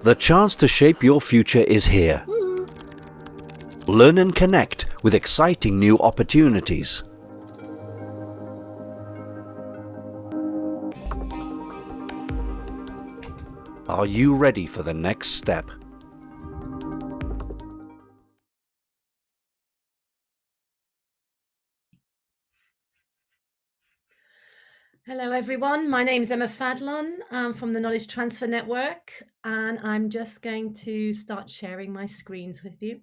The chance to shape your future is here. Learn and connect with exciting new opportunities. Are you ready for the next step? Hello everyone, my name is Emma Fadlon. I'm from the Knowledge Transfer Network, and I'm just going to start sharing my screens with you.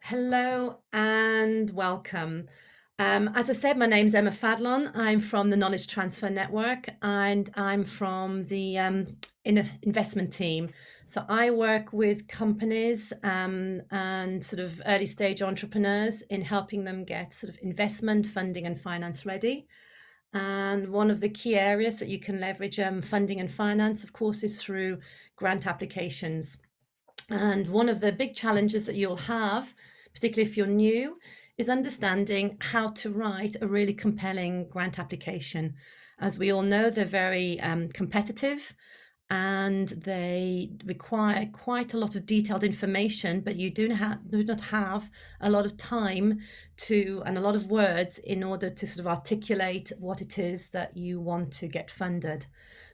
Hello and welcome. As I said, my name is Emma Fadlon. I'm from the Knowledge Transfer Network, and I'm from the investment team. So I work with companies and sort of early stage entrepreneurs in helping them get sort of investment, funding and finance ready. And one of the key areas that you can leverage funding and finance, of course, is through grant applications. And one of the big challenges that you'll have, particularly if you're new, is understanding how to write a really compelling grant application. As we all know, they're very competitive, and they require quite a lot of detailed information, but you do not have a lot of time and a lot of words in order to sort of articulate what it is that you want to get funded.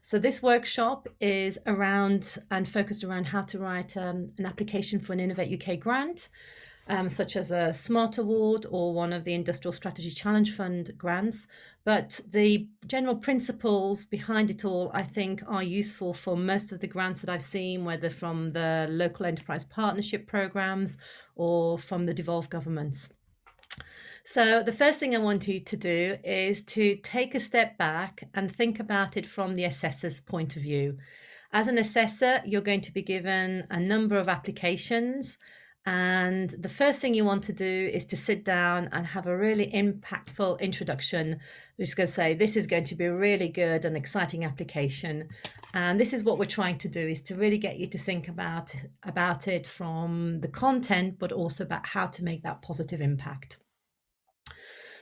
So this workshop is around and focused around how to write an application for an Innovate UK grant, such as a SMART Award or one of the Industrial Strategy Challenge Fund grants. But the general principles behind it all, I think, are useful for most of the grants that I've seen, whether from the local enterprise partnership programs or from the devolved governments. So the first thing I want you to do is to take a step back and think about it from the assessor's point of view. As an assessor, you're going to be given a number of applications, and the first thing you want to do is to sit down and have a really impactful introduction. We're just going to say, this is going to be a really good and exciting application. And this is what we're trying to do, is to really get you to think about it from the content, but also about how to make that positive impact.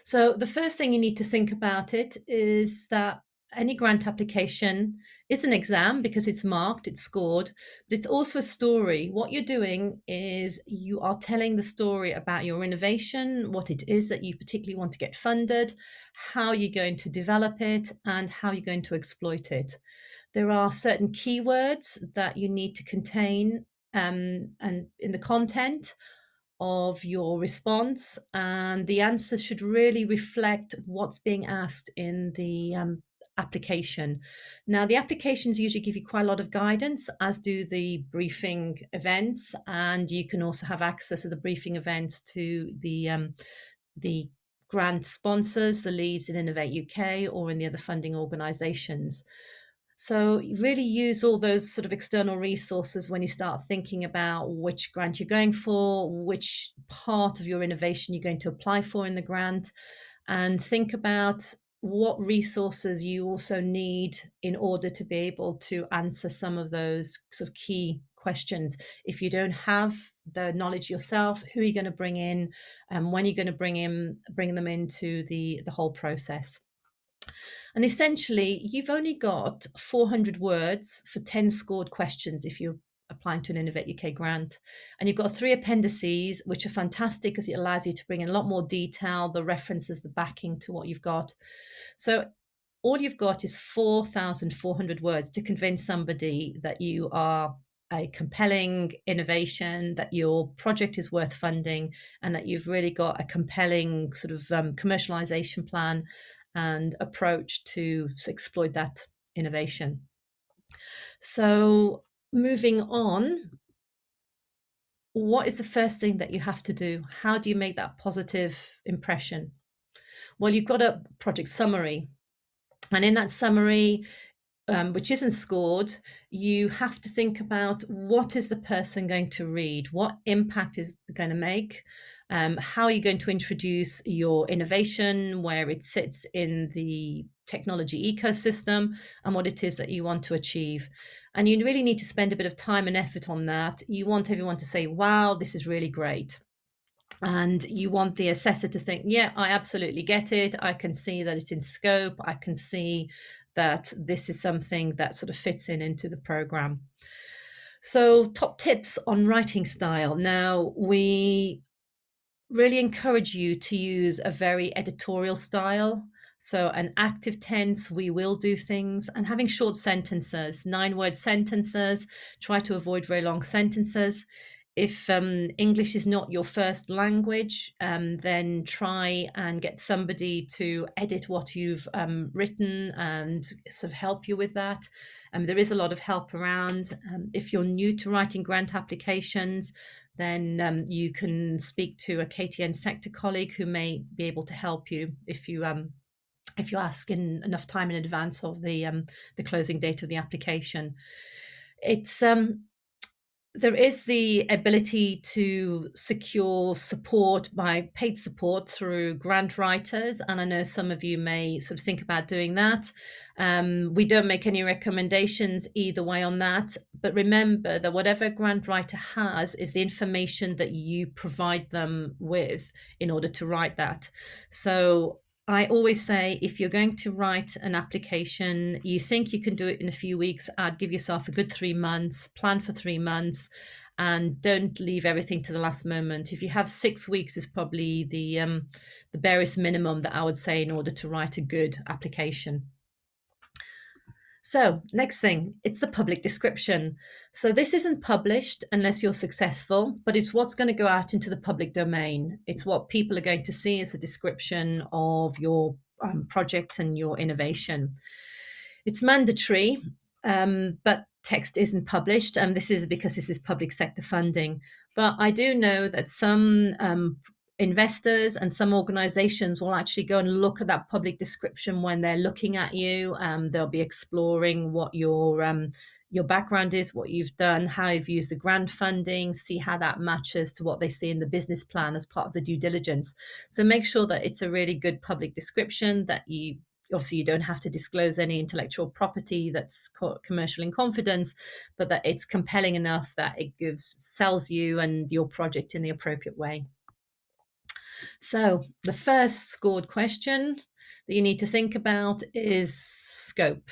So the first thing you need to think about it is that any grant application is an exam because it's marked, it's scored, but it's also a story. What you're doing is you are telling the story about your innovation, what it is that you particularly want to get funded, how you're going to develop it, and how you're going to exploit it. There are certain keywords that you need to contain and in the content of your response, and the answer should really reflect what's being asked in the application. Now, the applications usually give you quite a lot of guidance, as do the briefing events, and you can also have access to the briefing events to the grant sponsors, the leads in Innovate UK or in the other funding organisations. So really use all those sort of external resources when you start thinking about which grant you're going for, which part of your innovation you're going to apply for in the grant, and think about what resources you also need in order to be able to answer some of those sort of key questions. If you don't have the knowledge yourself, who are you going to bring in, and when you're going to bring them into the whole process. And essentially, you've only got 400 words for 10 scored questions if you're applying to an Innovate UK grant. And you've got 3 appendices, which are fantastic because it allows you to bring in a lot more detail, the references, the backing to what you've got. So all you've got is 4,400 words to convince somebody that you are a compelling innovation, that your project is worth funding, and that you've really got a compelling sort of commercialization plan and approach to exploit that innovation. So moving on, what is the first thing that you have to do? How do you make that positive impression? Well, you've got a project summary, and in that summary, which isn't scored, you have to think about what is the person going to read, what impact is it going to make, how are you going to introduce your innovation, where it sits in the technology ecosystem, and what it is that you want to achieve. And you really need to spend a bit of time and effort on that. You want everyone to say, wow, this is really great. And you want the assessor to think, yeah, I absolutely get it. I can see that it's in scope. I can see that this is something that sort of fits into the program. So, top tips on writing style. Now, we really encourage you to use a very editorial style. So, an active tense, we will do things, and having short sentences, 9-word sentences. Try to avoid very long sentences. If English is not your first language, then try and get somebody to edit what you've written and sort of help you with that. There is a lot of help around. If you're new to writing grant applications, then you can speak to a KTN sector colleague who may be able to help you if you ask in enough time in advance of the closing date of the application. It's there is the ability to secure support by paid support through grant writers, and I know some of you may sort of think about doing that. We don't make any recommendations either way on that, but remember that whatever a grant writer has is the information that you provide them with in order to write that. So I always say, if you're going to write an application, you think you can do it in a few weeks, I'd give yourself a good 3 months, plan for 3 months, and don't leave everything to the last moment. If you have 6 weeks is probably the barest minimum that I would say in order to write a good application. So, next thing, it's the public description. So, this isn't published unless you're successful, but it's what's going to go out into the public domain. It's what people are going to see as a description of your project and your innovation. It's mandatory, but text isn't published. This is because this is public sector funding. But I do know that some investors and some organizations will actually go and look at that public description when they're looking at you. They'll be exploring what your background is, what you've done, how you've used the grant funding, see how that matches to what they see in the business plan as part of the due diligence. So make sure that it's a really good public description, that you obviously you don't have to disclose any intellectual property that's commercial in confidence, but that it's compelling enough that it sells you and your project in the appropriate way. So the first scored question that you need to think about is scope.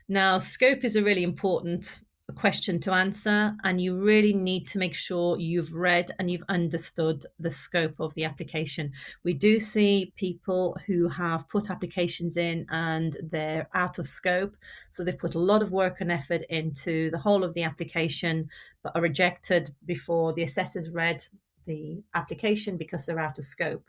Now, scope is a really important question to answer, and you really need to make sure you've read and you've understood the scope of the application. We do see people who have put applications in and they're out of scope. So they've put a lot of work and effort into the whole of the application, but are rejected before the assessors read the application because they're out of scope.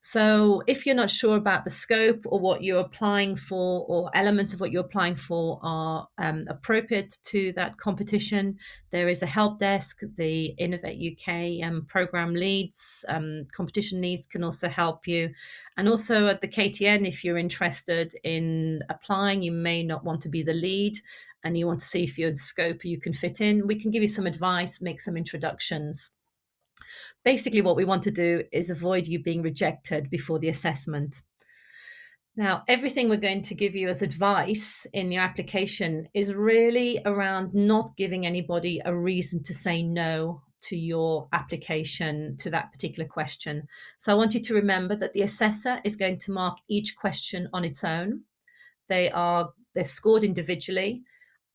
So if you're not sure about the scope or what you're applying for, or elements of what you're applying for are appropriate to that competition, there is a help desk. The Innovate UK program leads, competition leads can also help you. And also at the KTN, if you're interested in applying, you may not want to be the lead and you want to see if you're in scope you can fit in. We can give you some advice, make some introductions. Basically, what we want to do is avoid you being rejected before the assessment. Now, everything we're going to give you as advice in your application is really around not giving anybody a reason to say no to your application to that particular question. So I want you to remember that the assessor is going to mark each question on its own. They're scored individually,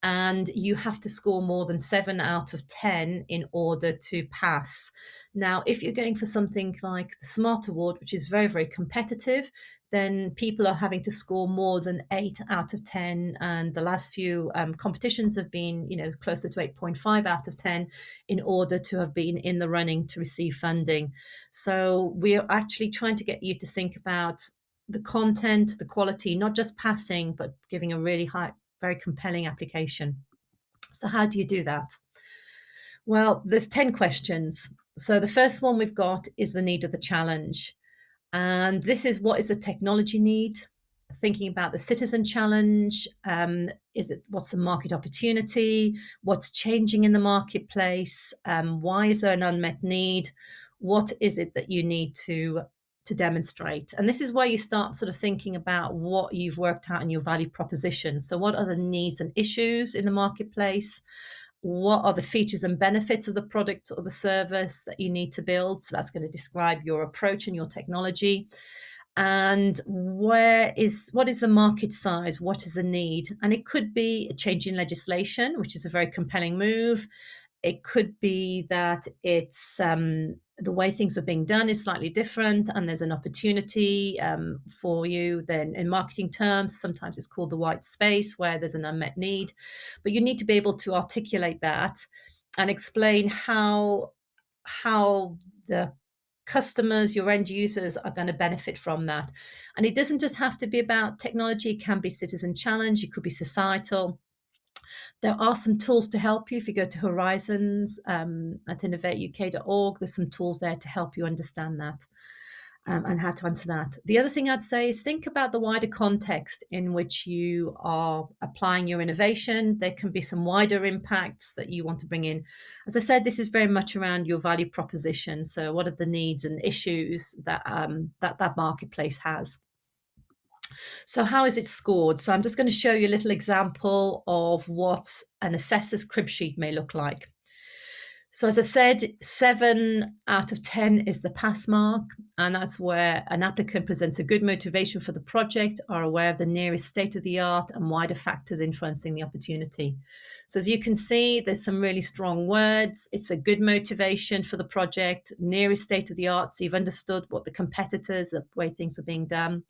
and you have to score more than 7 out of 10 in order to pass. Now, if you're going for something like the SMART Award, which is very, very competitive, then people are having to score more than 8 out of 10. And the last few competitions have been, closer to 8.5 out of 10 in order to have been in the running to receive funding. So we're actually trying to get you to think about the content, the quality, not just passing, but giving a really high, very compelling application. So how do you do that? Well, there's 10 questions. So the first one we've got is the need of the challenge. And this is, what is the technology need? Thinking about the citizen challenge, what's the market opportunity? What's changing in the marketplace? Why is there an unmet need? What is it that you need to demonstrate? And this is where you start sort of thinking about what you've worked out in your value proposition. So what are the needs and issues in the marketplace? what are the features and benefits of the product or the service that you need to build. So that's going to describe your approach and your technology. And what is the market size? What is the need? And it could be a change in legislation, which is a very compelling move. It could be that it's the way things are being done is slightly different, and there's an opportunity for you. Then, in marketing terms, sometimes it's called the white space, where there's an unmet need. But you need to be able to articulate that and explain how the customers, your end users, are going to benefit from that. And it doesn't just have to be about technology. It can be citizen challenge. It could be societal. There are some tools to help you. If you go to Horizons at innovateuk.org, there's some tools there to help you understand that and how to answer that. The other thing I'd say is think about the wider context in which you are applying your innovation. There can be some wider impacts that you want to bring in. As I said, this is very much around your value proposition. So what are the needs and issues that that marketplace has? So how is it scored? So I'm just going to show you a little example of what an assessor's crib sheet may look like. So as I said, 7 out of 10 is the pass mark, and that's where an applicant presents a good motivation for the project, are aware of the nearest state of the art and wider factors influencing the opportunity. So as you can see, there's some really strong words. It's a good motivation for the project, nearest state of the art. So you've understood what the competitors, the way things are being done.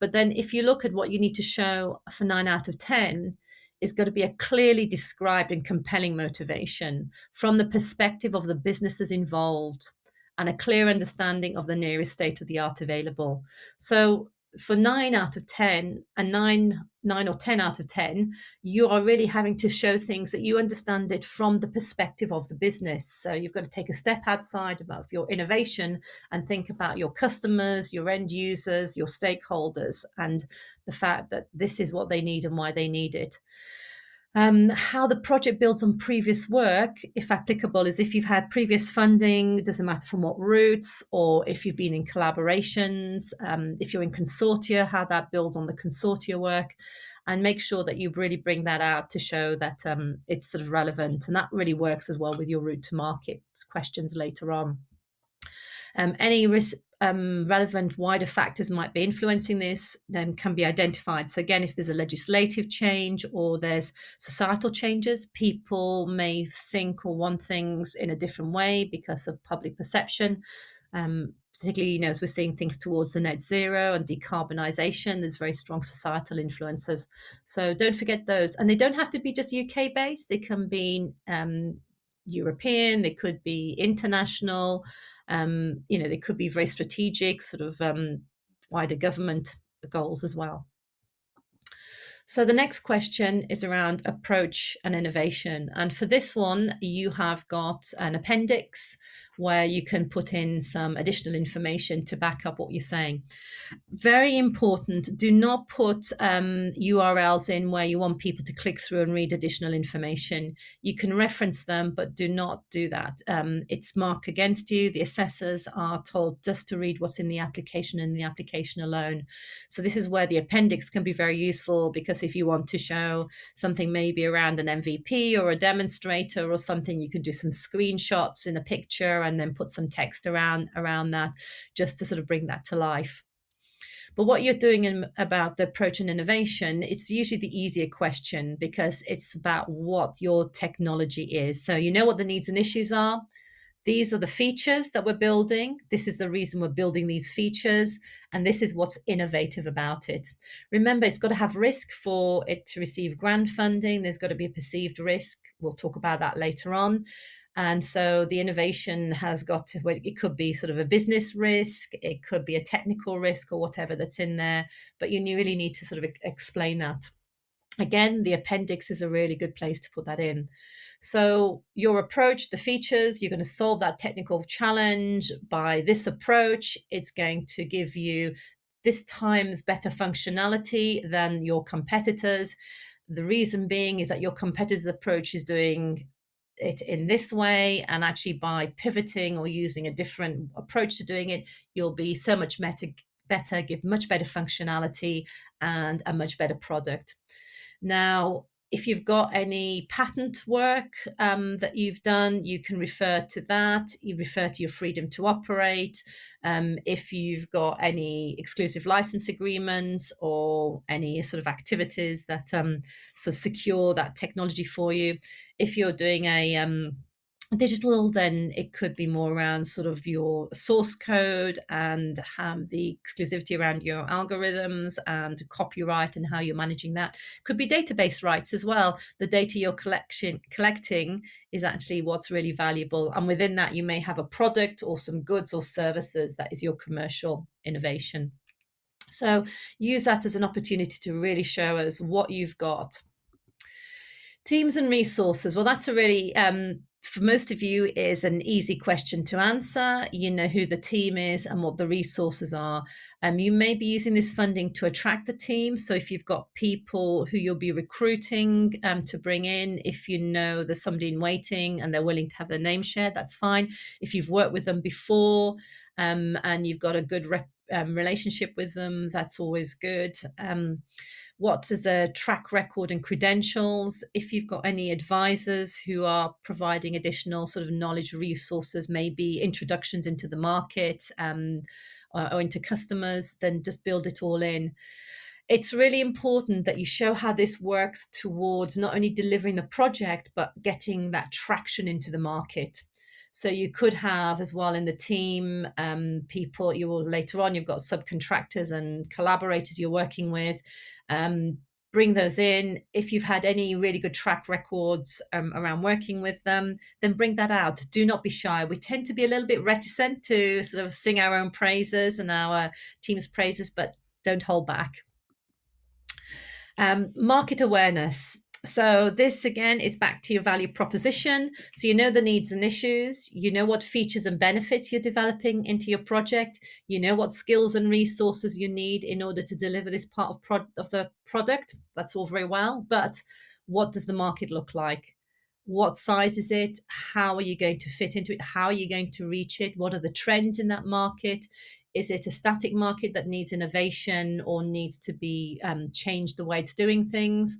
But then if you look at what you need to show for 9 out of 10, it's got to be a clearly described and compelling motivation from the perspective of the businesses involved and a clear understanding of the nearest state of the art available. So for 9 out of 10 and 9 or 10 out of 10, you are really having to show things that you understand it from the perspective of the business. So you've got to take a step outside of your innovation and think about your customers, your end users, your stakeholders, and the fact that this is what they need and why they need it. How the project builds on previous work, if applicable, is if you've had previous funding, it doesn't matter from what routes, or if you've been in collaborations, if you're in consortia, how that builds on the consortia work, and make sure that you really bring that out to show that it's sort of relevant. And that really works as well with your route to market questions later on. Any relevant wider factors might be influencing this can be identified. So again, if there's a legislative change or there's societal changes, people may think or want things in a different way because of public perception. Particularly, as we're seeing things towards the net zero and decarbonisation, there's very strong societal influences. So don't forget those. And they don't have to be just UK based. They can be European, they could be international, they could be very strategic, sort of wider government goals as well. So the next question is around approach and innovation. And for this one, you have got an appendix where you can put in some additional information to back up what you're saying. Very important, do not put URLs in where you want people to click through and read additional information. You can reference them, but do not do that. It's marked against you. The assessors are told just to read what's in the application and the application alone. So this is where the appendix can be very useful, because if you want to show something maybe around an MVP or a demonstrator or something, you can do some screenshots in a picture and then put some text around that just to sort of bring that to life. But what you're doing about the approach and innovation, it's usually the easier question because it's about what your technology is. So you know what the needs and issues are. These are the features that we're building. This is the reason we're building these features. And this is what's innovative about it. Remember, it's got to have risk for it to receive grant funding. There's got to be a perceived risk. We'll talk about that later on. And so the innovation has got to, it could be sort of a business risk, it could be a technical risk or whatever that's in there, but you really need to sort of explain that. Again, the appendix is a really good place to put that in. So your approach, the features, you're going to solve that technical challenge by this approach. It's going to give you this times better functionality than your competitors. The reason being is that your competitor's approach is doing it in this way, and actually by pivoting or using a different approach to doing it, you'll be so much better, give much better functionality and a much better product. Now, If you've got any patent work that you've done, you can refer to that. You refer to your freedom to operate. If you've got any exclusive license agreements or any sort of activities that sort of secure that technology for you. If you're doing a digital, then it could be more around sort of your source code and the exclusivity around your algorithms and copyright and how you're managing that. Could be database rights as well. The data you're collecting is actually what's really valuable, and within that you may have a product or some goods or services that is your commercial innovation. So use that as an opportunity to really show us what you've got. Teams and resources. Well, that's a really, for most of you, is an easy question to answer. You know who the team is and what the resources are. You may be using this funding to attract the team. So if you've got people who you'll be recruiting to bring in, if you know there's somebody in waiting and they're willing to have their name shared, that's fine. If you've worked with them before and you've got a good relationship with them, that's always good. What is the track record and credentials? If you've got any advisors who are providing additional sort of knowledge resources, maybe introductions into the market or into customers, then just build it all in. It's really important that you show how this works towards not only delivering the project, but getting that traction into the market. So you could have as well in the team people you will later on, you've got subcontractors and collaborators you're working with. Bring those in. If you've had any really good track records around working with them, then bring that out. Do not be shy. We tend to be a little bit reticent to sort of sing our own praises and our team's praises, but don't hold back. Market awareness. So this again is back to your value proposition. So you know the needs and issues, you know what features and benefits you're developing into your project, you know what skills and resources you need in order to deliver this part of the product. That's all very well, but what does the market look like? What size is it? How are you going to fit into it? How are you going to reach it? What are the trends in that market? Is it a static market that needs innovation or needs to be changed the way it's doing things?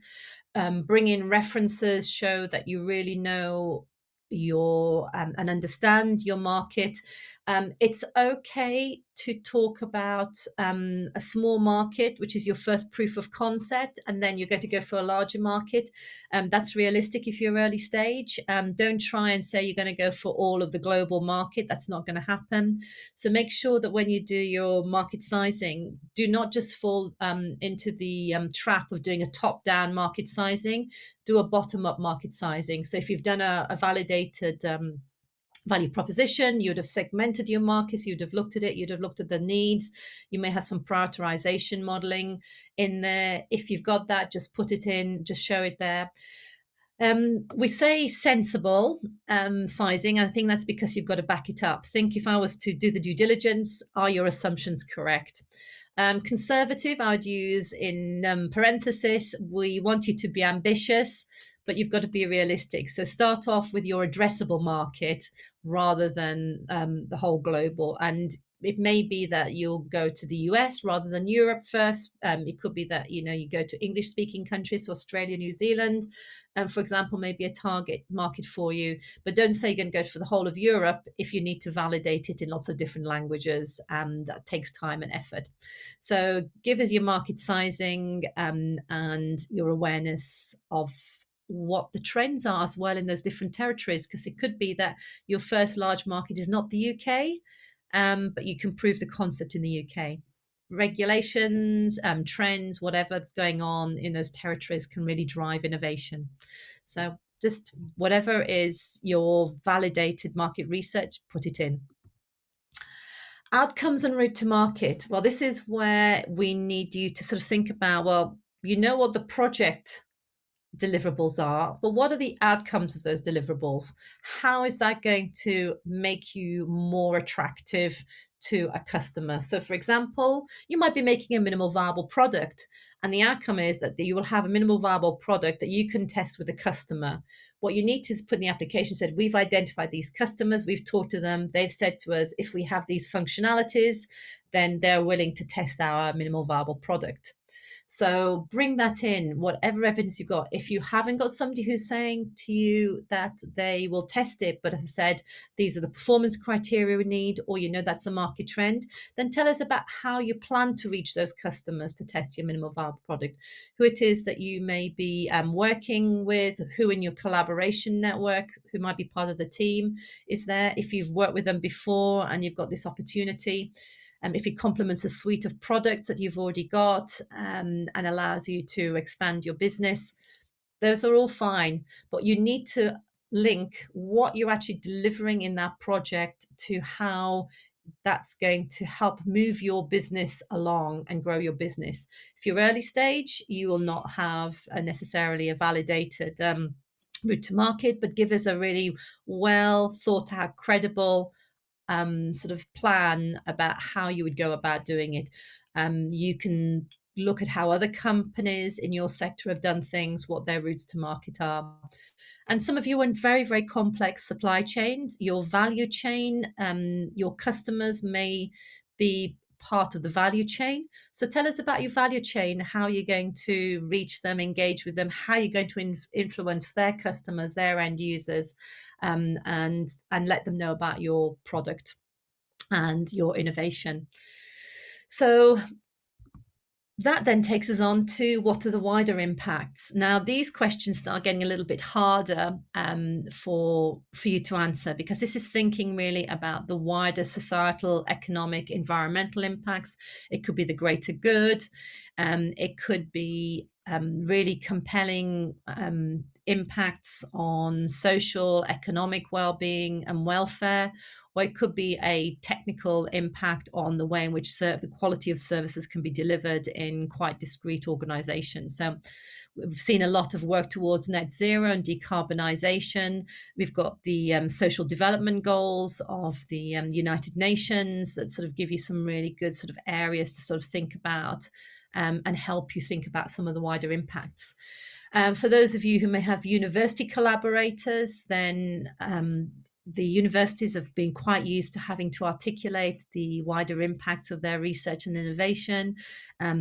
Bring in references, show that you really know your and understand your market. It's okay to talk about a small market, which is your first proof of concept, and then you're going to go for a larger market. That's realistic if you're early stage. Don't try and say you're going to go for all of the global market. That's not going to happen. So make sure that when you do your market sizing, do not just fall into the trap of doing a top-down market sizing. Do a bottom-up market sizing. So if you've done a validated value proposition, you'd have segmented your markets, you'd have looked at it, you'd have looked at the needs, you may have some prioritization modeling in there. If you've got that, just put it in, just show it there. We say sensible sizing, and I think that's because you've got to back it up. Think, if I was to do the due diligence, are your assumptions correct? Conservative, I would use in parenthesis, we want you to be ambitious, but you've got to be realistic. So start off with your addressable market rather than the whole global. And it may be that you'll go to the US rather than Europe first. It could be that, you go to English speaking countries, Australia, New Zealand, for example, maybe a target market for you. But don't say you're going to go for the whole of Europe if you need to validate it in lots of different languages, and that takes time and effort. So give us your market sizing and your awareness of what the trends are as well in those different territories, because it could be that your first large market is not the UK, but you can prove the concept in the UK. Regulations, trends, whatever's going on in those territories can really drive innovation. So just whatever is your validated market research, put it in. Outcomes and route to market. Well, this is where we need you to sort of think about, well, you know what the project deliverables are, but what are the outcomes of those deliverables? How is that going to make you more attractive to a customer? So for example, you might be making a minimal viable product, and the outcome is that you will have a minimal viable product that you can test with a customer. What you need to put in the application said, we've identified these customers, we've talked to them, they've said to us, if we have these functionalities, then they're willing to test our minimal viable product. So bring that in, whatever evidence you've got. If you haven't got somebody who's saying to you that they will test it, but have said these are the performance criteria we need, or that's the market trend, then tell us about how you plan to reach those customers to test your minimal viable product, who it is that you may be working with, who in your collaboration network, who might be part of the team is there, if you've worked with them before and you've got this opportunity. If it complements a suite of products that you've already got and allows you to expand your business, those are all fine. But you need to link what you're actually delivering in that project to how that's going to help move your business along and grow your business. If you're early stage, you will not have necessarily a validated route to market, but give us a really well thought out, credible sort of plan about how you would go about doing it. You can look at how other companies in your sector have done things, what their routes to market are. And some of you are in very, very complex supply chains. Your value chain, your customers may be part of the value chain. So tell us about your value chain, how you're going to reach them, engage with them, how you're going to influence their customers, their end users, and let them know about your product and your innovation. So that then takes us on to what are the wider impacts. Now, these questions start getting a little bit harder for you to answer, because this is thinking really about the wider societal, economic, environmental impacts. It could be the greater good. It could be really compelling impacts on social, economic well-being and welfare, or it could be a technical impact on the way in which the quality of services can be delivered in quite discrete organizations. So we've seen a lot of work towards net zero and decarbonisation. We've got the social development goals of the United Nations that sort of give you some really good sort of areas to sort of think about and help you think about some of the wider impacts. For those of you who may have university collaborators, then the universities have been quite used to having to articulate the wider impacts of their research and innovation,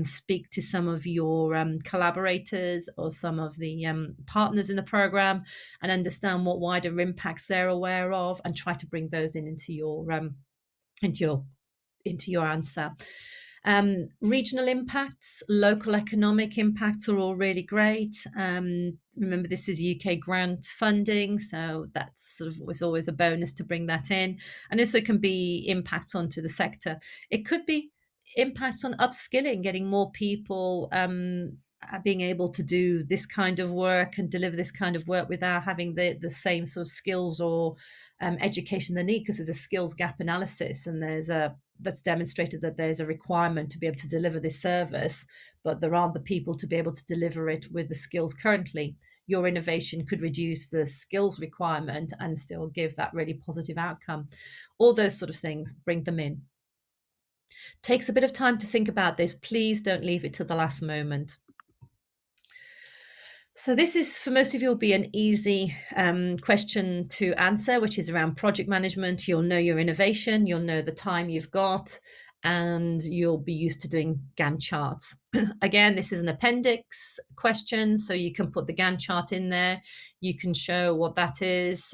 speak to some of your collaborators or some of the partners in the program and understand what wider impacts they're aware of, and try to bring those into your answer. Regional impacts, local economic impacts are all really great. Remember, this is UK grant funding, so that's sort of was always a bonus to bring that in. And also it can be impacts onto the sector. It could be impacts on upskilling, getting more people being able to do this kind of work and deliver this kind of work without having the same sort of skills or education they need, because there's a skills gap analysis, and that's demonstrated that there's a requirement to be able to deliver this service, but there aren't the people to be able to deliver it with the skills currently. Your innovation could reduce the skills requirement and still give that really positive outcome. All those sort of things, bring them in. Takes a bit of time to think about this. Please don't leave it to the last moment. So this is, for most of you, will be an easy question to answer, which is around project management. You'll know your innovation, you'll know the time you've got, and you'll be used to doing Gantt charts. Again, this is an appendix question, so you can put the Gantt chart in there. You can show what that is,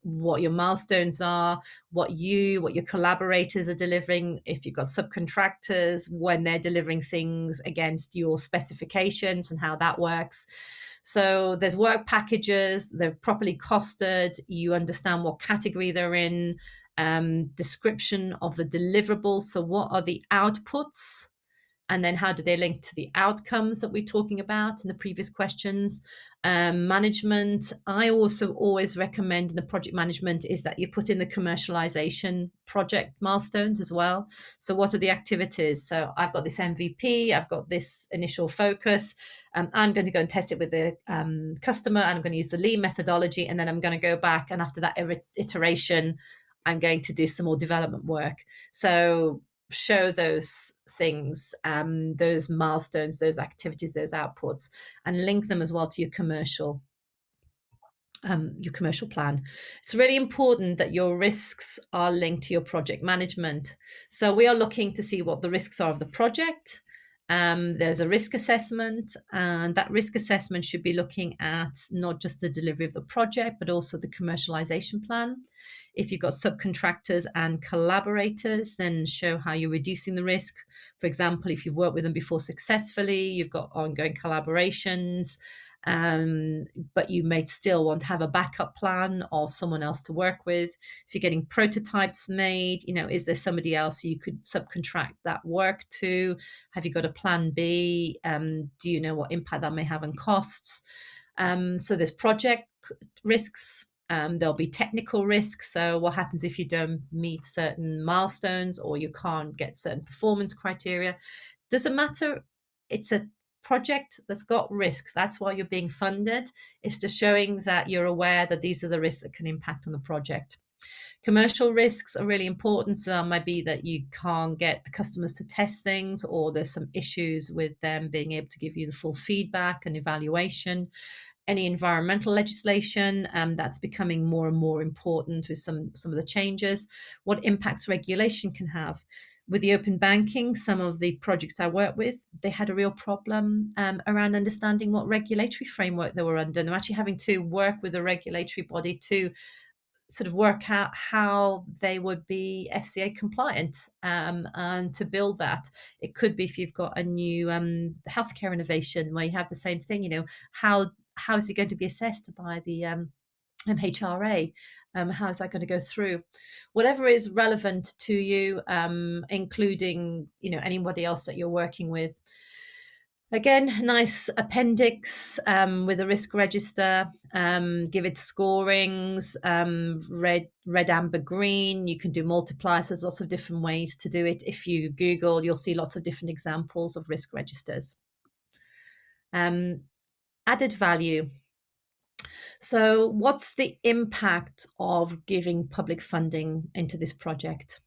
what your milestones are, what your collaborators are delivering, if you've got subcontractors, when they're delivering things against your specifications and how that works. So there's work packages, they're properly costed, you understand what category they're in, description of the deliverables. So what are the outputs? And then how do they link to the outcomes that we're talking about in the previous questions? Management, I also always recommend in the project management is that you put in the commercialization project milestones as well. So what are the activities? So I've got this MVP, I've got this initial focus. I'm going to go and test it with the customer, and I'm going to use the lean methodology, and then I'm going to go back, and after that iteration, I'm going to do some more development work. So show those things, those milestones, those activities, those outputs, and link them as well to your commercial plan. It's really important that your risks are linked to your project management. So we are looking to see what the risks are of the project, There's a risk assessment, and that risk assessment should be looking at not just the delivery of the project, but also the commercialization plan. If you've got subcontractors and collaborators, then show how you're reducing the risk. For example, if you've worked with them before successfully, you've got ongoing collaborations, but you may still want to have a backup plan of someone else to work with. If you're getting prototypes made, is there somebody else you could subcontract that work to? Have you got a plan B? Do you know what impact that may have on costs? So there's project risks. There'll be technical risks. So what happens if you don't meet certain milestones or you can't get certain performance criteria? Doesn't matter. It's a project that's got risks. That's why you're being funded, is to showing that you're aware that these are the risks that can impact on the project. Commercial risks are really important. So that might be that you can't get the customers to test things, or there's some issues with them being able to give you the full feedback and evaluation. Any environmental legislation, that's becoming more and more important with some of the changes. What impacts regulation can have. With the open banking, some of the projects I work with, they had a real problem around understanding what regulatory framework they were under. And they're actually having to work with a regulatory body to sort of work out how they would be FCA compliant, and to build that. It could be if you've got a new healthcare innovation where you have the same thing, how is it going to be assessed by the MHRA? How is that going to go through? Whatever is relevant to you, including anybody else that you're working with. Again, nice appendix with a risk register. Give it scorings, red, amber, green. You can do multipliers. There's lots of different ways to do it. If you Google, you'll see lots of different examples of risk registers. Added value. So what's the impact of giving public funding into this project?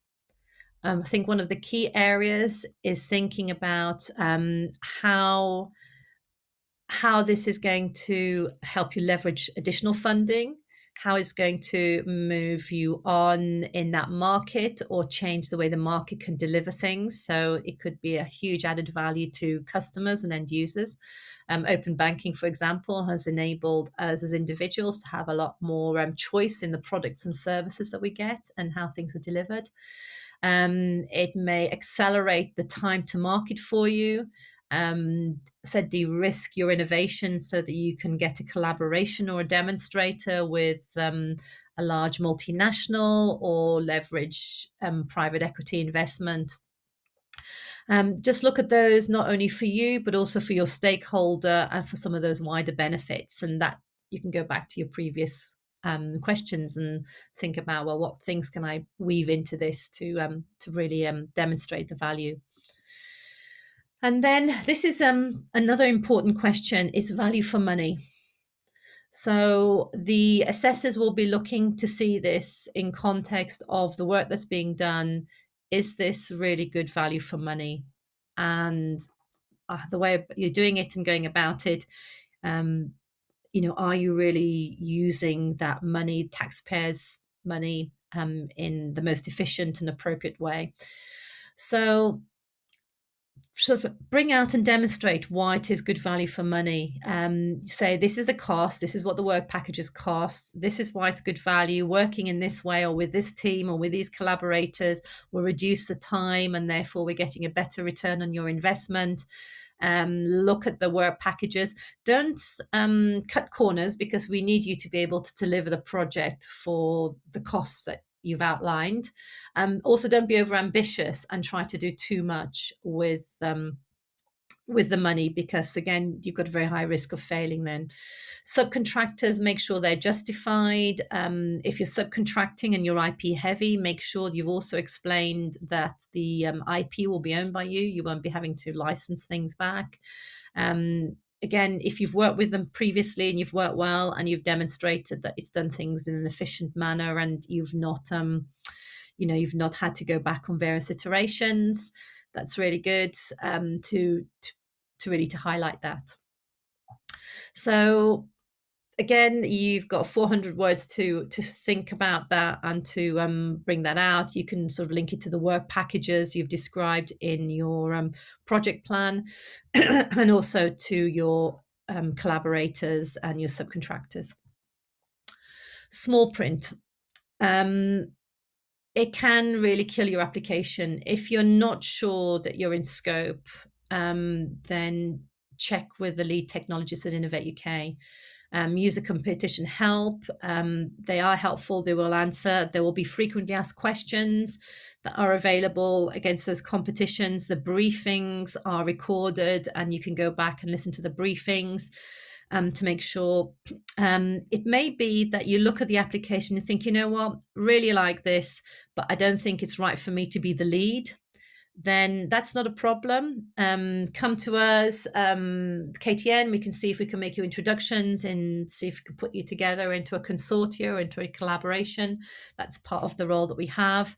I think one of the key areas is thinking about how this is going to help you leverage additional funding, how it's going to move you on in that market or change the way the market can deliver things. So it could be a huge added value to customers and end users. Open banking, for example, has enabled us as individuals to have a lot more choice in the products and services that we get and how things are delivered. It may accelerate the time to market for you. De-risk your innovation so that you can get a collaboration or a demonstrator with a large multinational, or leverage private equity investment. Just look at those not only for you, but also for your stakeholder and for some of those wider benefits. And that you can go back to your previous questions and think about, well, what things can I weave into this to really demonstrate the value? And then this is another important question, is value for money. So the assessors will be looking to see this in context of the work that's being done. Is this really good value for money? And the way you're doing it and going about it, are you really using that money, taxpayers' money, in the most efficient and appropriate way? So sort of bring out and demonstrate why it is good value for money. Say, this is the cost, this is what the work packages cost, this is why it's good value. Working in this way or with this team or with these collaborators will reduce the time, and therefore we're getting a better return on your investment. Look at the work packages. Don't cut corners, because we need you to be able to deliver the project for the costs that you've outlined. Also, don't be over ambitious and try to do too much with the money, because again, you've got a very high risk of failing then. Subcontractors, make sure they're justified. If you're subcontracting and you're IP heavy, make sure you've also explained that the IP will be owned by you. You won't be having to license things back. Again, if you've worked with them previously and you've worked well and you've demonstrated that it's done things in an efficient manner, and you've not had to go back on various iterations, that's really good to highlight that. So again, you've got 400 words to think about that and to bring that out. You can sort of link it to the work packages you've described in your project plan, and also to your collaborators and your subcontractors. Small print. It can really kill your application. If you're not sure that you're in scope, then check with the lead technologist at Innovate UK. Use a competition help. They are helpful. They will answer. There will be frequently asked questions that are available against those competitions. The briefings are recorded, and you can go back and listen to the briefings to make sure. It may be that you look at the application and think, you know what, really like this, but I don't think it's right for me to be the lead. Then that's not a problem. Come to us, KTN. We can see if we can make you introductions and see if we can put you together into a consortia or into a collaboration. That's part of the role that we have.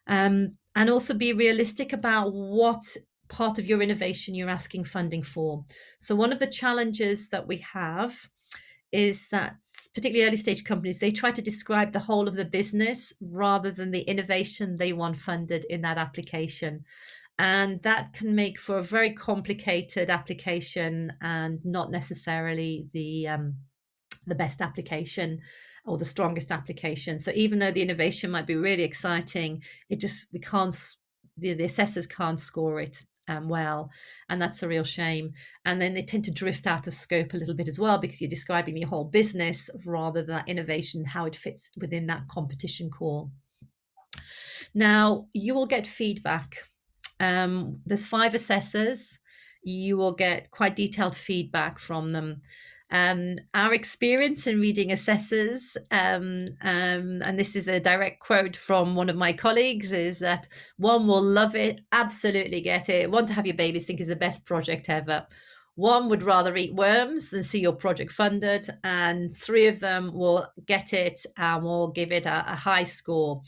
And also be realistic about what part of your innovation you're asking funding for. So one of the challenges that we have is that particularly early stage companies, they try to describe the whole of the business rather than the innovation they want funded in that application. And that can make for a very complicated application and not necessarily the best application or the strongest application. So even though the innovation might be really exciting, the assessors can't score it well, and that's a real shame. And then they tend to drift out of scope a little bit as well, because you're describing the whole business rather than that innovation, how it fits within that competition call. Now, you will get feedback. There's 5 assessors. You will get quite detailed feedback from them. Our experience in reading assessors, and this is a direct quote from one of my colleagues, is that 1 will love it, absolutely get it, want to have your babies, think is the best project ever. 1 would rather eat worms than see your project funded, and 3 of them will get it and will give it a high score.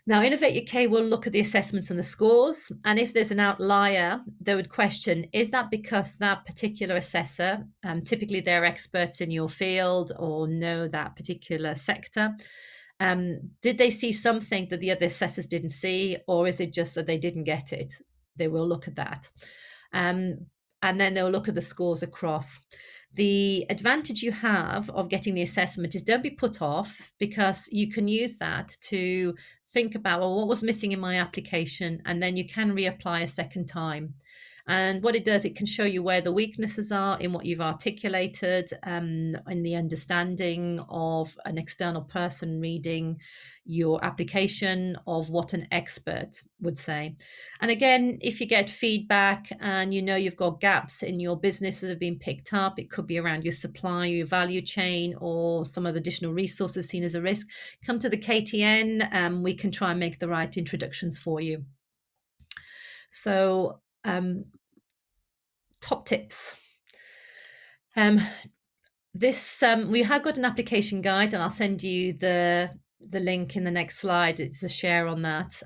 Now, Innovate UK will look at the assessments and the scores, and if there's an outlier, they would question, is that because that particular assessor, typically they're experts in your field or know that particular sector, did they see something that the other assessors didn't see, or is it just that they didn't get it? They will look at that. And then they'll look at the scores across. The advantage you have of getting the assessment is don't be put off, because you can use that to think about, well, what was missing in my application? And then you can reapply a second time. And what it does, it can show you where the weaknesses are in what you've articulated, in the understanding of an external person reading your application of what an expert would say. And again, if you get feedback and you know you've got gaps in your business that have been picked up, it could be around your supply, your value chain, or some other additional resources seen as a risk, come to the KTN. We can try and make the right introductions for you. So top tips. We have got an application guide, and I'll send you the link in the next slide. It's a share on that.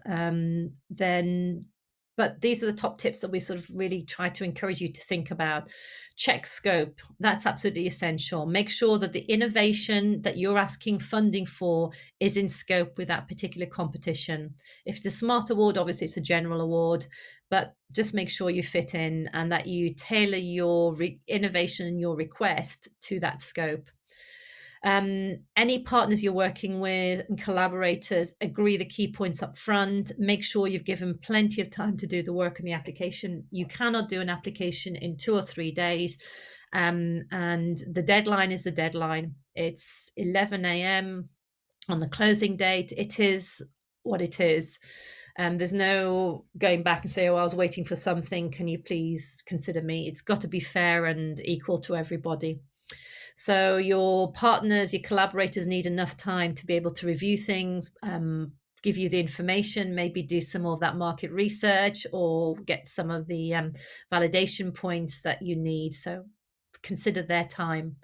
But these are the top tips that we sort of really try to encourage you to think about. Check scope. That's absolutely essential. Make sure that the innovation that you're asking funding for is in scope with that particular competition. If it's a smart award, obviously it's a general award, but just make sure you fit in and that you tailor your innovation and your request to that scope. Any partners you're working with and collaborators, agree the key points up front. Make sure you've given plenty of time to do the work in the application. You cannot do an application in 2 or 3 days. And the deadline is the deadline. It's 11 a.m. on the closing date. It is what it is. There's no going back and say, oh, I was waiting for something. Can you please consider me? It's got to be fair and equal to everybody. So your partners, your collaborators need enough time to be able to review things, give you the information, maybe do some more of that market research or get some of the validation points that you need. So consider their time.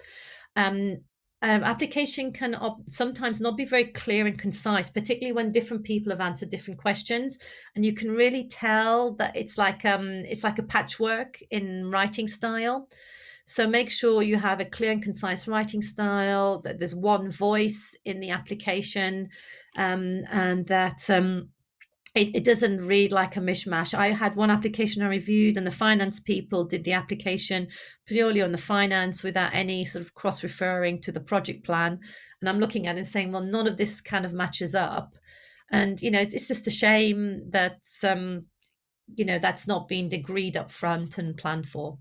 Application can sometimes not be very clear and concise, particularly when different people have answered different questions, and you can really tell that it's like a patchwork in writing style. So make sure you have a clear and concise writing style, that there's one voice in the application, and that it doesn't read like a mishmash. I had one application I reviewed, and the finance people did the application purely on the finance without any sort of cross-referring to the project plan. And I'm looking at it and saying, well, none of this kind of matches up. And, it's just a shame that, that's not being agreed up front and planned for.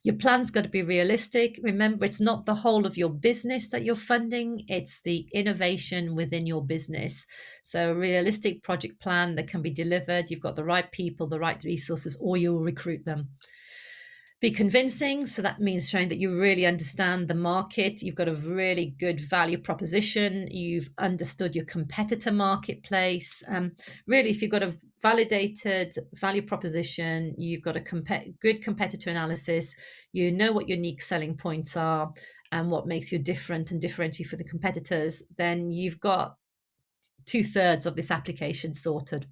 Your plan's got to be realistic. Remember, it's not the whole of your business that you're funding, it's the innovation within your business. So, a realistic project plan that can be delivered. You've got the right people, the right resources, or you'll recruit them. Be convincing. So that means showing that you really understand the market. You've got a really good value proposition. You've understood your competitor marketplace. Really, if you've got a validated value proposition, you've got a good competitor analysis, you know what your unique selling points are and what makes you different and differentiate for the competitors, then you've got 2/3 of this application sorted.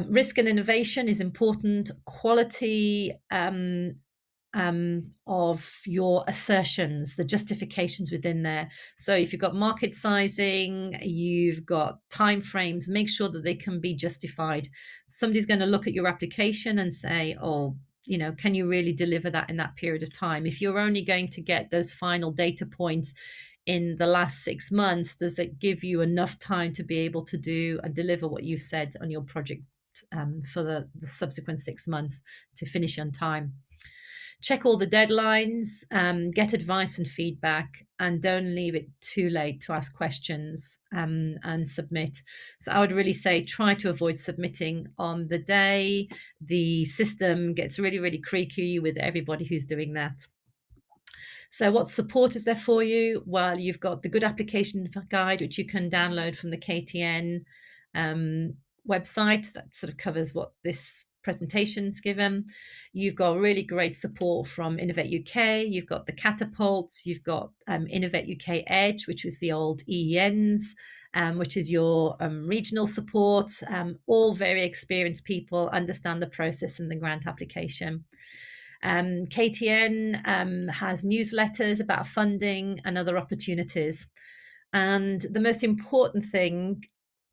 Risk and innovation is important. Quality of your assertions, the justifications within there. So if you've got market sizing, you've got timeframes, make sure that they can be justified. Somebody's going to look at your application and say, oh, can you really deliver that in that period of time? If you're only going to get those final data points in the last 6 months, does it give you enough time to be able to do and deliver what you said on your project for the subsequent 6 months to finish on time? Check all the deadlines, get advice and feedback, and don't leave it too late to ask questions and submit. So I would really say try to avoid submitting on the day. The system gets really, really creaky with everybody who's doing that. So what support is there for you? Well, you've got the good application guide, which you can download from the KTN website that sort of covers what this presentation's given. You've got really great support from Innovate UK. You've got the catapults. You've got Innovate UK Edge, which was the old EENs, which is your regional support. All very experienced people, understand the process and the grant application. KTN has newsletters about funding and other opportunities. And the most important thing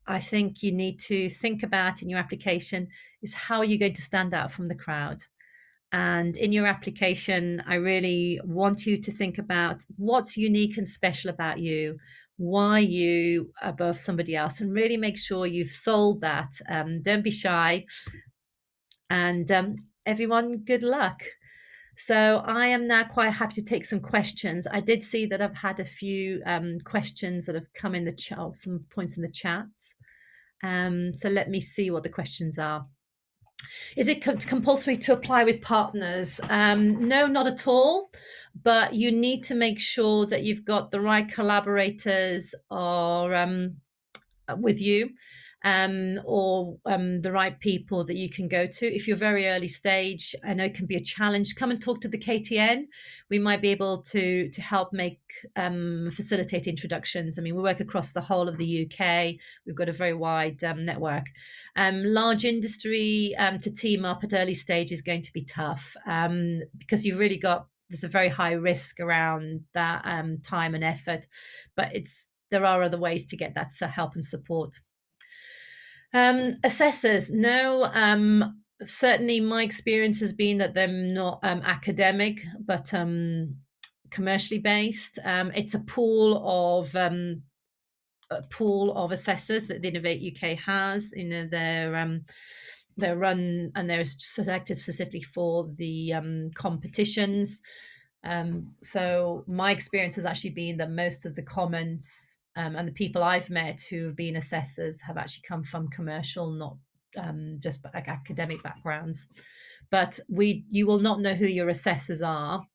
I think you need to think about in your application is how you're going to stand out from the crowd. And in your application, I really want you to think about what's unique and special about you, why you above somebody else, and really make sure you've sold that. Don't be shy. And everyone, good luck. So I am now quite happy to take some questions. I did see that I've had a few questions that have come in the chat, some points in the chat. So let me see what the questions are. Is it compulsory to apply with partners? No, not at all. But you need to make sure that you've got the right collaborators or with you. Or the right people that you can go to. If you're very early stage, I know it can be a challenge. Come and talk to the KTN. We might be able to help facilitate introductions. I mean, we work across the whole of the UK. We've got a very wide network. Large industry to team up at early stage is going to be tough because you've really there's a very high risk around that time and effort, but there are other ways to get that help and support. Assessors, no. Certainly my experience has been that they're not academic, but commercially based. It's a pool of assessors that the Innovate UK has. They're run and they're selected specifically for the competitions. So my experience has actually been that most of the comments and the people I've met who have been assessors have actually come from commercial, not just like academic backgrounds. But you will not know who your assessors are.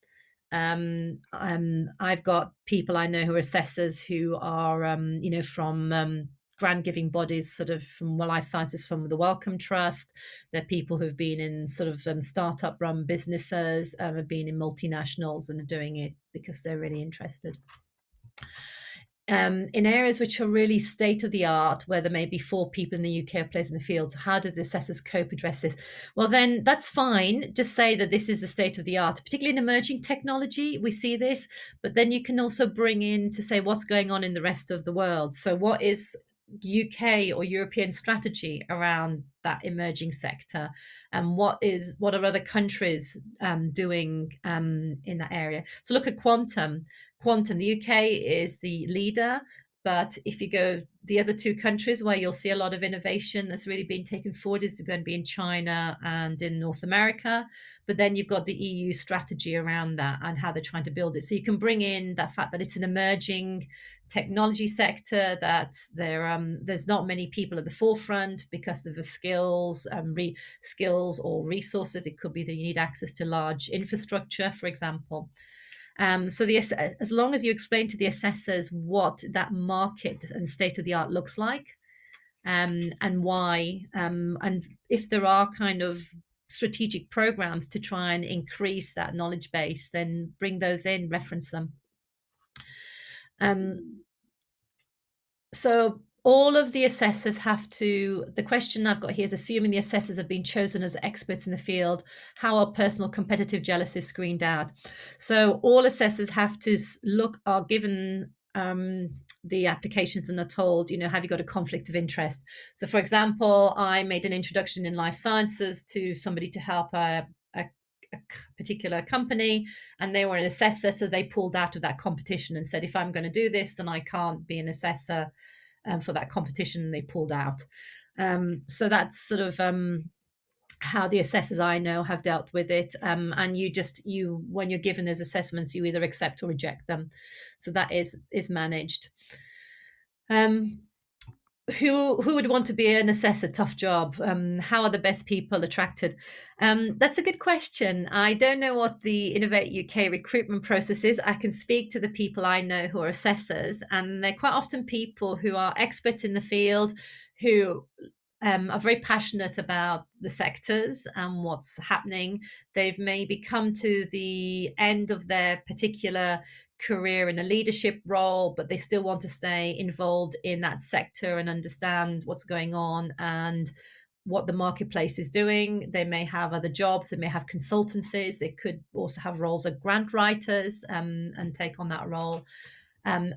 I've got people I know who are assessors who are, from grant giving bodies, sort of from life sciences, from the Wellcome Trust. They're people who've been in sort of startup run businesses, have been in multinationals and are doing it because they're really interested. in areas which are really state of the art, where there may be 4 people in the UK or place in the field, how does the assessors cope address this? Well, then that's fine. Just say that this is the state of the art, particularly in emerging technology. We see this, but then you can also bring in to say what's going on in the rest of the world. So, what is UK or European strategy around that emerging sector, and what are other countries doing in that area? So, look at quantum. The UK is the leader, but if you go the other 2 countries where you'll see a lot of innovation that's really been taken forward is going to be in China and in North America. But then you've got the EU strategy around that and how they're trying to build it. So you can bring in that fact that it's an emerging technology sector, that there's not many people at the forefront because of the skills, skills or resources. It could be that you need access to large infrastructure, for example. So as long as you explain to the assessors what that market and state of the art looks like, and why, and if there are kind of strategic programs to try and increase that knowledge base, then bring those in, reference them. So all of the assessors have to, the question I've got here is, assuming the assessors have been chosen as experts in the field, how are personal competitive jealousies screened out? So all assessors have to are given the applications and are told, have you got a conflict of interest? So for example, I made an introduction in life sciences to somebody to help a particular company, and they were an assessor, so they pulled out of that competition and said, if I'm going to do this, then I can't be an assessor for that competition, and they pulled out. So that's sort of how the assessors I know have dealt with it. And you when you're given those assessments, you either accept or reject them. So that is managed. Who would want to be an assessor? Tough job. How are the best people attracted? That's a good question. I don't know what the Innovate UK recruitment process is. I can speak to the people I know who are assessors, and they're quite often people who are experts in the field, who are very passionate about the sectors and what's happening. They've maybe come to the end of their particular career in a leadership role, but they still want to stay involved in that sector and understand what's going on and what the marketplace is doing. They may have other jobs, they may have consultancies, they could also have roles as grant writers and take on that role.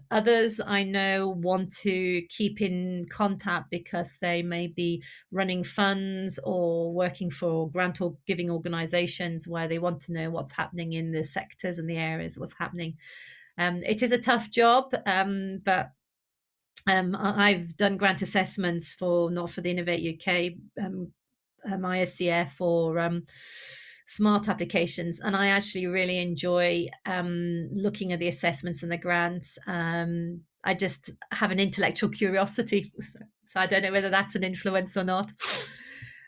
Others I know want to keep in contact because they may be running funds or working for grant or giving organizations where they want to know what's happening in the sectors and the areas, what's happening. It is a tough job, but I've done grant assessments not for the Innovate UK, ISCF or smart applications, and I actually really enjoy looking at the assessments and the grants. I just have an intellectual curiosity, so I don't know whether that's an influence or not.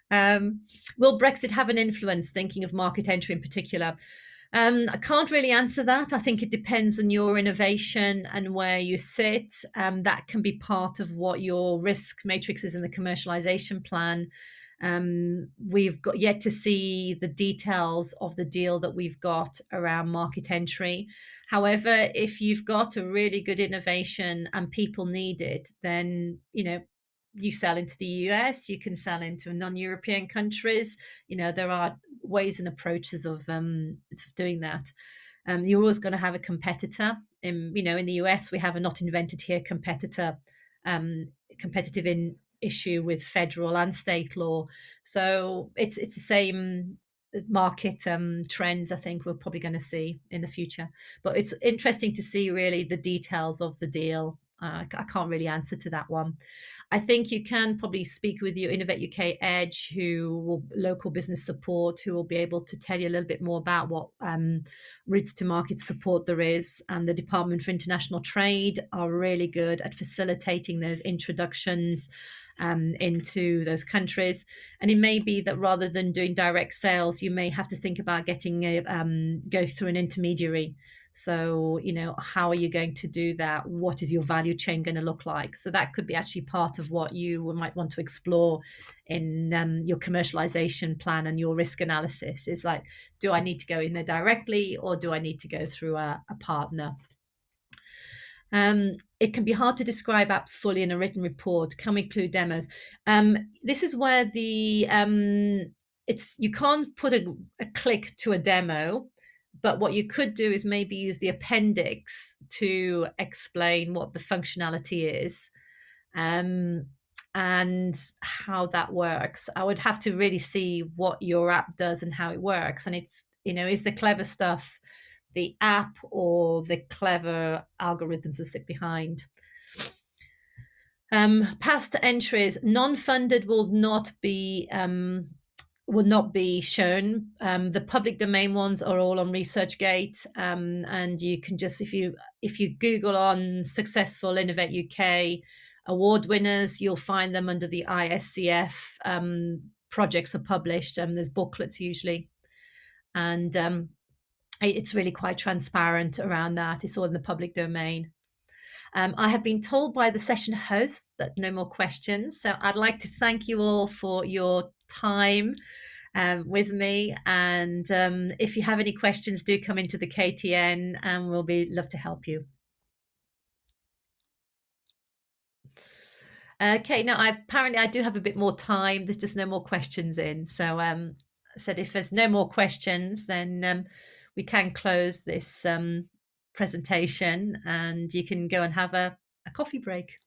Will Brexit have an influence, thinking of market entry in particular? I can't really answer that. I think it depends on your innovation and where you sit. That can be part of what your risk matrix is in the commercialization plan. We've got yet to see the details of the deal that we've got around market entry. However, if you've got a really good innovation and people need it, then you sell into the US, you can sell into non-European countries. There are ways and approaches of doing that. You're always going to have a competitor. In the US, we have a not invented here competitor, competitive in issue with federal and state law. So it's the same market trends I think we're probably going to see in the future. But it's interesting to see really the details of the deal. I can't really answer to that one. I think you can probably speak with your Innovate UK Edge, local business support, who will be able to tell you a little bit more about what routes to market support there is. And the Department for International Trade are really good at facilitating those introductions into those countries. And it may be that rather than doing direct sales, you may have to think about getting go through an intermediary. So, how are you going to do that? What is your value chain going to look like? So that could be actually part of what you might want to explore in your commercialization plan and your risk analysis. Is like, do I need to go in there directly, or do I need to go through a partner? It can be hard to describe apps fully in a written report. Can we include demos? This is where the you can't put a click to a demo, but what you could do is maybe use the appendix to explain what the functionality is, and how that works. I would have to really see what your app does and how it works. And it's, is the clever stuff the app or the clever algorithms that sit behind? Past entries, non-funded will not be shown. The public domain ones are all on ResearchGate, and you can just, if you Google on successful Innovate UK award winners, you'll find them under the ISCF. Projects are published. There's booklets usually, and it's really quite transparent around that. It's all in the public domain. I have been told by the session hosts that no more questions. So I'd like to thank you all for your time with me. And if you have any questions, do come into the KTN and we'll love to help you. Okay, now apparently I do have a bit more time. There's just no more questions in. So I said if there's no more questions, then we can close this presentation and you can go and have a coffee break.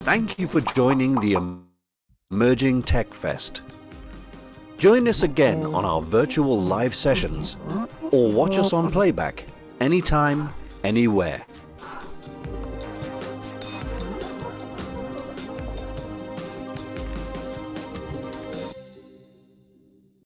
Thank you for joining the Emerging Tech Fest. Join us again on our virtual live sessions or watch us on playback anytime, anywhere.